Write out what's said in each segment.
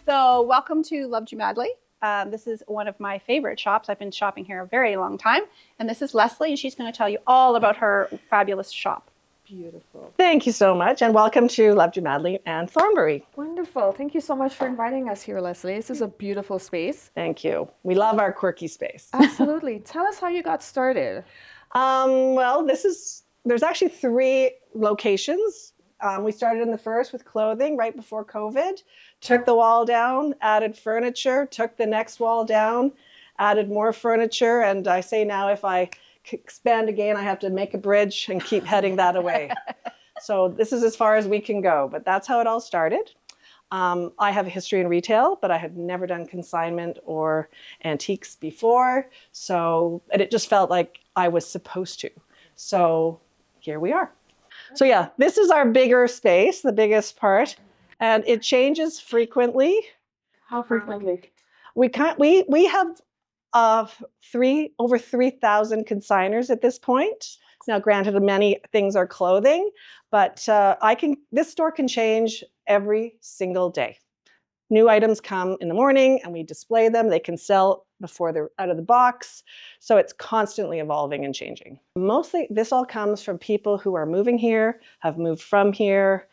So welcome to Loved You Madly. This is one of my favorite shops. I've been shopping here a very long time. And this is Lesley, and she's going to tell you all about her fabulous shop. Beautiful. Thank you so much, and welcome to Loved You Madly and Thornbury. Wonderful. Thank you so much for inviting us here, Lesley. This is a beautiful space. Thank you. We love our quirky space. Absolutely. Tell us how you got started. Well, there's actually 3 locations. We started in the first with clothing right before COVID, took the wall down, added furniture, took the next wall down, added more furniture, and I say now if I expand again, I have to make a bridge and keep heading that away. So this is as far as we can go, but that's how it all started. I have a history in retail, but I had never done consignment or antiques before, and it just felt like I was supposed to. So here we are. So yeah, this is our bigger space, the biggest part, and it changes frequently. How frequently? We have over 3,000 consigners at this point. Now, granted, many things are clothing, but this store can change every single day. New items come in the morning and we display them. They can sell before they're out of the box. So it's constantly evolving and changing. Mostly this all comes from people who are moving here, have moved from here.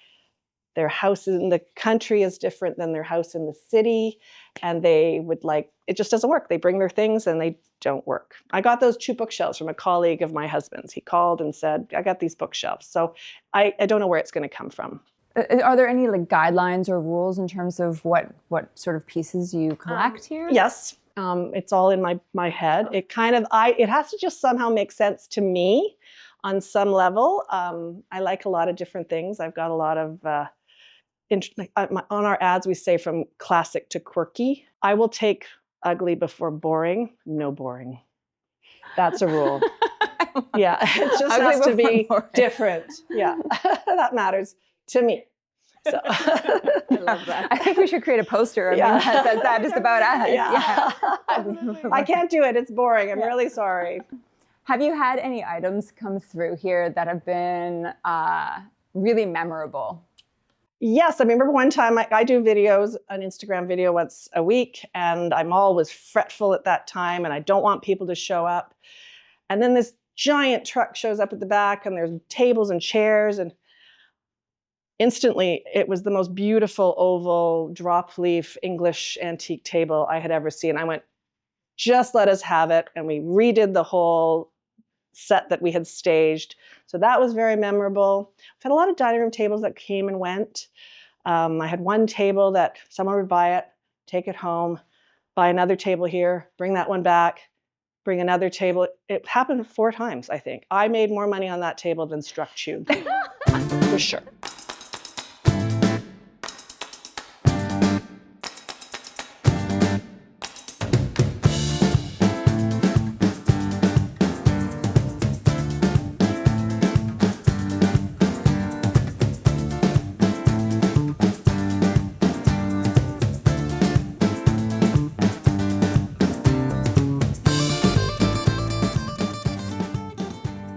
Their house in the country is different than their house in the city. And it just doesn't work. They bring their things and they don't work. I got those 2 bookshelves from a colleague of my husband's. He called and said, I got these bookshelves. So I don't know where it's going to come from. Are there any guidelines or rules in terms of what sort of pieces you collect here? Yes, it's all in my head. It has to just somehow make sense to me on some level. I like a lot of different things. I've got a lot of on our ads we say from classic to quirky. I will take ugly before boring. No boring. That's a rule. Yeah, it just has to be different. Yeah, that matters to me. So I love that. I think we should create a poster that says that just about us. Yeah. I can't do it. It's boring. I'm really sorry. Have you had any items come through here that have been really memorable? Yes, I remember one time I do videos, an Instagram video once a week, and I'm always fretful at that time, and I don't want people to show up. And then this giant truck shows up at the back, and there's tables and chairs, and instantly, it was the most beautiful oval drop leaf English antique table I had ever seen. I went, just let us have it. And we redid the whole set that we had staged. So that was very memorable. We've had a lot of dining room tables that came and went. I had one table that someone would buy it, take it home, buy another table here, bring that one back, bring another table. It happened 4 times, I think. I made more money on that table than Struck Tube, for sure.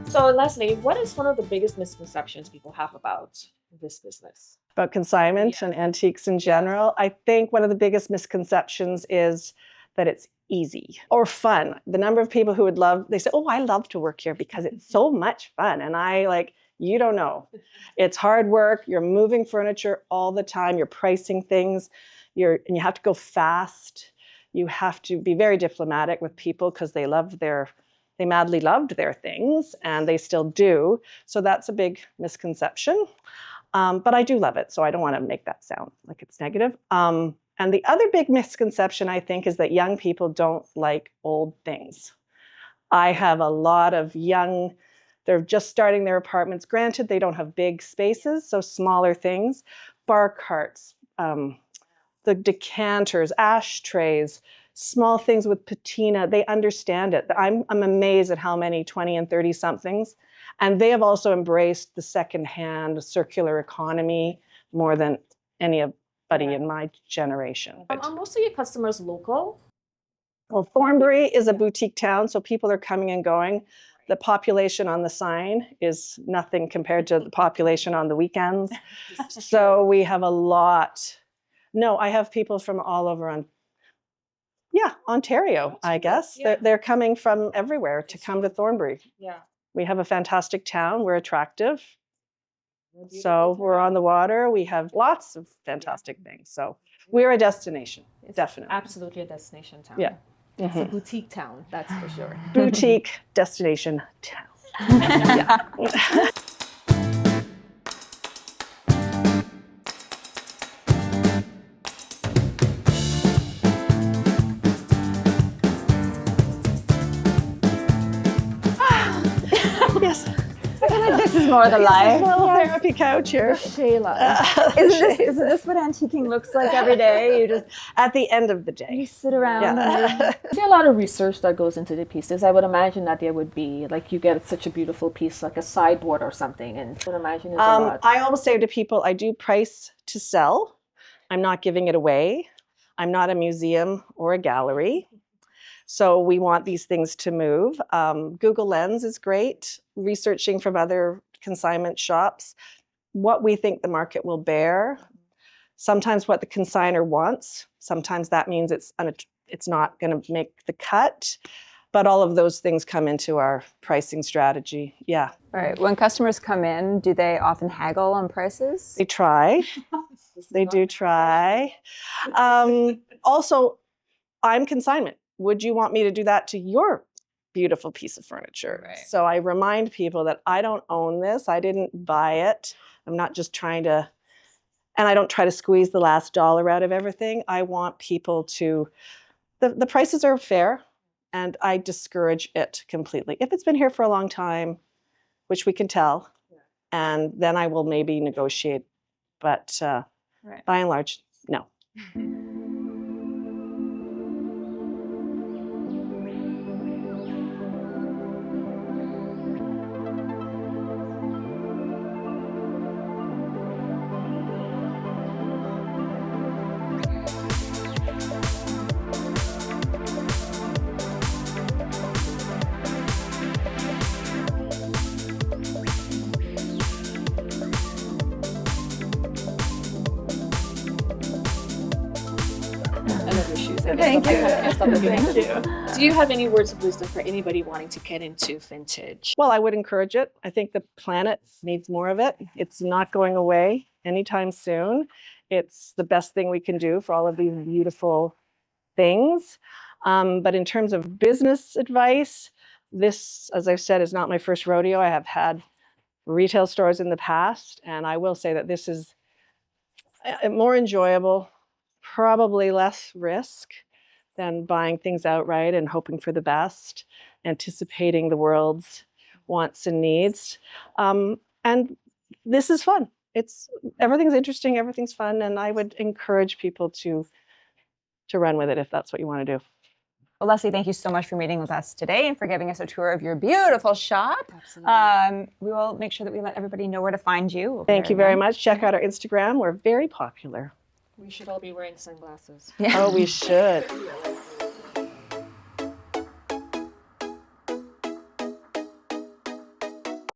So Lesley, what is one of the biggest misconceptions people have about this business? About consignment and antiques in general. I think one of the biggest misconceptions is that it's easy or fun. The number of people who they say, oh, I love to work here because it's so much fun. And you don't know. It's hard work. You're moving furniture all the time. You're pricing things. And you have to go fast. You have to be very diplomatic with people because they madly loved their things, and they still do. So that's a big misconception. But I do love it, so I don't want to make that sound like it's negative. And the other big misconception, I think, is that young people don't like old things. I have a lot of they're just starting their apartments. Granted, they don't have big spaces, so smaller things, bar carts, the decanters, ashtrays, small things with patina. They understand it. I'm amazed at how many 20 and 30 somethings. And they have also embraced the secondhand circular economy more than anybody in my generation. Are most of your customers local? Well, Thornbury is a boutique town, so people are coming and going. The population on the sign is nothing compared to the population on the weekends. So we have a lot No, I have people from all over Ontario, I guess. Yeah. They're coming from everywhere to come to Thornbury. Yeah. We have a fantastic town. We're attractive. They're beautiful So too. we're on the water. We have lots of fantastic things. So we're a destination, definitely. Absolutely a destination town. Yeah. It's a boutique town, that's for sure. Boutique destination town. Yes. This is more the life. Little therapy couch here. Shayla. Isn't this what antiquing looks like every day? You just At the end of the you day. sit around and Yeah. There's a lot of research that goes into the pieces. I would imagine that there would be, like, you get such a beautiful piece, like a sideboard or something, and I would imagine there's a lot. I always say to people, I do price to sell. I'm not giving it away. I'm not a museum or a gallery. So we want these things to move. Google Lens is great, researching from other consignment shops what we think the market will bear. Sometimes what the consignor wants. Sometimes that means it's not going to make the cut. But all of those things come into our pricing strategy. Yeah, right. When customers come in, do they often haggle on prices? they try. They do try. Also, I'm consignment. Would you want me to do that to your beautiful piece of furniture? Right. So I remind people that I don't own this. I didn't buy it. I'm not just trying to, and I don't try to squeeze the last dollar out of everything. I want people to, the prices are fair, and I discourage it completely. If it's been here for a long time, which we can tell, and then I will maybe negotiate. But Right. by and large, no. I love your shoes. Thank you. Thank you. Do you have any words of wisdom for anybody wanting to get into vintage? Well, I would encourage it. I think the planet needs more of it. It's not going away anytime soon. It's the best thing we can do for all of these beautiful things. But in terms of business advice, this, as I've said, is not my first rodeo. I have had retail stores in the past, and I will say that this is more enjoyable, probably less risk than buying things outright and hoping for the best, anticipating the world's wants and needs. And this is fun. Everything's interesting, everything's fun, and I would encourage people to run with it if that's what you want to do. Well, Lesley, thank you so much for meeting with us today and for giving us a tour of your beautiful shop. Absolutely. We will make sure that we let everybody know where to find you. over Thank there you very again. much. Check out our Instagram. We're very popular. We should all be wearing sunglasses. Yeah. Oh, we should.